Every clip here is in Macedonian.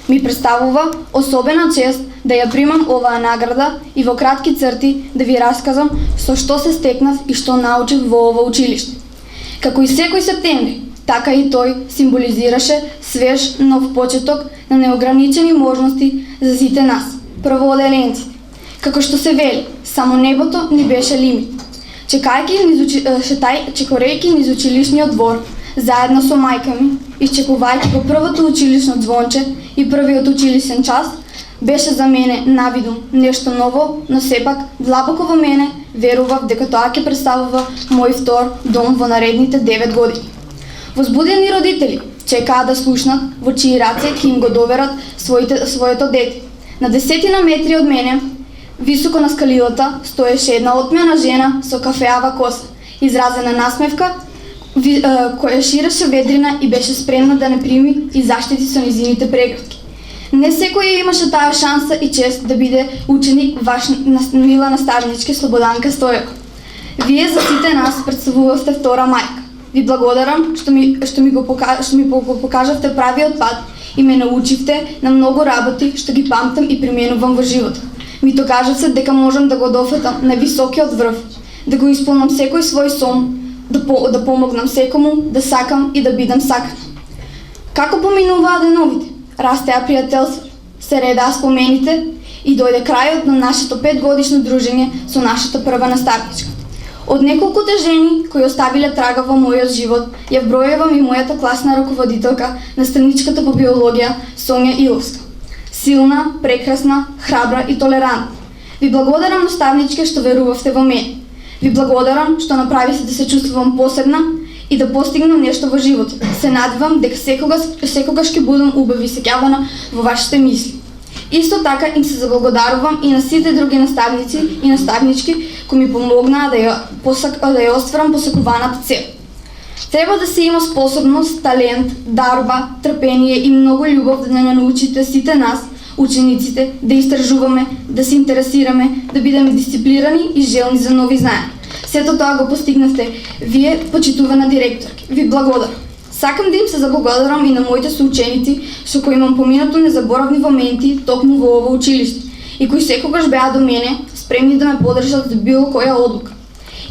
Ми представува особена чест да ја примам оваа награда и во кратки црти да ви раскажам со што се стекнав и што научив во ова училиште. Како и секој септември, така и тој символизираше свеж нов почеток на неограничени можности за сите нас, првооделенците. Како што се вели, само небото ни беше лимит. Чекорејќи низ училишниот двор, заедно со мајка ми, исчекувајќи го првото училишно звонче и првиот училишен час, беше за мене навидум нешто ново, но сепак длабоко во мене верував дека тоа ќе представува мој втор дом во наредните 9 години. Возбудени родители чекаа да слушнат во чии раце ќе им го доверат своето дете. На 10 метри од мене, високо на скалилата, стоеше една отмена жена со кафеава коса, изразена насмевка, која ширеше ведрина и беше спремна да не прими и заштити со низините прегратки. Не секој имаше таа шанса и чест да биде ученик ваш мила наставничка Слободанка Стојакова. Вие за сите нас представувавте втора мајка. Ви благодарам што ми го покажавте правиот пат и ме научивте на многу работи што ги памтам и применувам во животот. Ми докажавте дека можам да го дофатам на високиот врв, да го исполнам секој свој сон, да помогнам секому, да сакам и да бидам сакана. Како поминуваа деновите, растеа пријателства, се редаа спомените и дојде крајот на нашето 5-годишно дружење со нашата прва наставничка. Од неколкуте жени кои оставиле трага во мојот живот, ја вбројувам и мојата класна раководителка, наставничката по биологија Сонја Иловска. Силна, прекрасна, храбра и толерантна. Ви благодарам, наставничке, што верувавте во мене. Ви благодарам што направивте да се чувствувам посебна и да постигнам нешто во животот. Се надевам дека секогаш ќе будам убави сеќавана во вашите мисли. Исто така им се заблагодарувам и на сите други наставници и наставнички кои ми помогнаа да ја остварам посакуваната цел. Треба да се има способност, талент, дарба, трпение и многу љубов да не научите сите нас, учениците, да истражуваме, да се интересираме, да бидеме дисциплинирани и желни за нови знаења. Сето тоа го постигнавте вие, почитувана директорки. Ви благодарам. Сакам да им се заблагодарам и на моите соученици со кои имам поминато незаборавни моменти токму во ова училиште и кои секогаш беа до мене спремни да ме поддржат за било која одлука.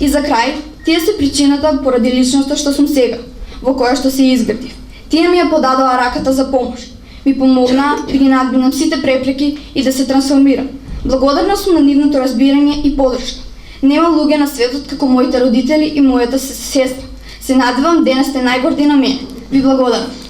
И за крај, тие се причината поради личноста што сум сега, во која што се изградив. Тие ми ја подадоа раката за помош. Ми помогнаа да ги надминам сите препреки и да се трансформирам. Благодарна сум на нивното разбирање и поддршка. Нема луѓе на светот како моите родители и мојата сестра. Се надевам денес сте најгорди на мене. Ви благодарам.